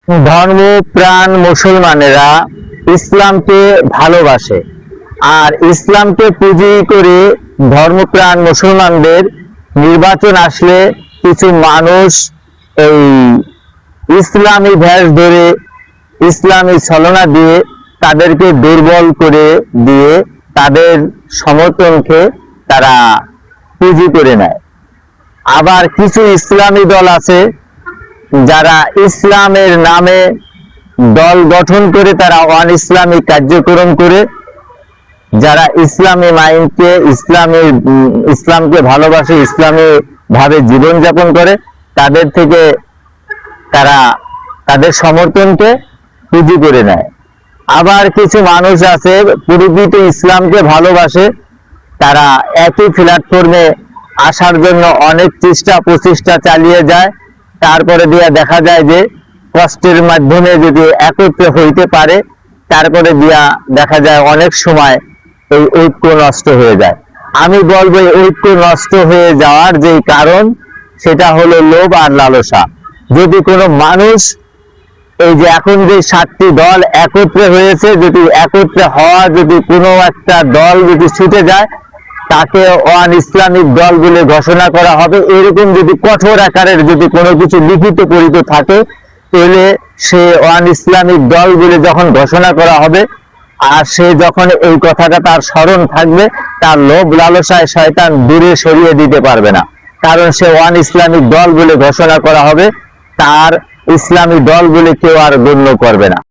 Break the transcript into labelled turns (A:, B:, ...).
A: ধর্মপ্রাণ মুসলমানেরা ইসলামকে ভালোবাসে, আর ইসলামকে পুঁজি করে ধর্মপ্রাণ মুসলমানদের নির্বাচন আসলে কিছু মানুষ এই ইসলামী ভেষ ধরে ইসলামী ছলনা দিয়ে তাদেরকে দুর্বল করে দিয়ে তাদের সমর্থনকে তারা পুঁজি করে নেয়। আবার কিছু ইসলামী দল আছে যারা ইসলামের নামে দল গঠন করে তারা অন ইসলামিক কার্যক্রম করে, যারা ইসলামী মাইন্ডকে ইসলামকে ভালোবাসে, ইসলামী ভাবে জীবনযাপন করে, তাদের থেকে তারা তাদের সমর্থনকে পুঁজি করে নেয়। আবার কিছু মানুষ আছে প্রকৃত ইসলামকে ভালোবাসে, তারা একই প্ল্যাটফর্মে আসার জন্য অনেক চেষ্টা প্রচেষ্টা চালিয়ে যায়, তারপরে দিয়ে দেখা যায় যে কষ্টের মাধ্যমে যদি একত্রে হইতে পারে, তারপরে দিয়া দেখা যায় অনেক সময় এই ঐক্য নষ্ট হয়ে যায়। আমি বলবো এই ঐক্য নষ্ট হয়ে যাওয়ার যে কারণ সেটা হলো লোভ আর লালসা। যদি কোনো মানুষ এই যে এখন যে 7টি দল একত্রে হয়েছে, যদি একত্রে হওয়া যদি কোনো একটা দল যদি ছুটে যায়, তাকে অন ইসলামিক দল বলে ঘোষণা করা হবে। এরকম যদি কঠোর আকারের যদি কোনো কিছু লিখিত পরিত থাকে, তাহলে সে অন ইসলামিক দল বলে যখন ঘোষণা করা হবে, আর সে যখন এই কথাটা তার স্মরণ থাকবে, তার লোভ লালসায় শয়তান দূরে সরিয়ে দিতে পারবে না। কারণ সে অন ইসলামিক দল বলে ঘোষণা করা হবে, তার ইসলামী দল বলে কেউ আর গণ্য করবে না।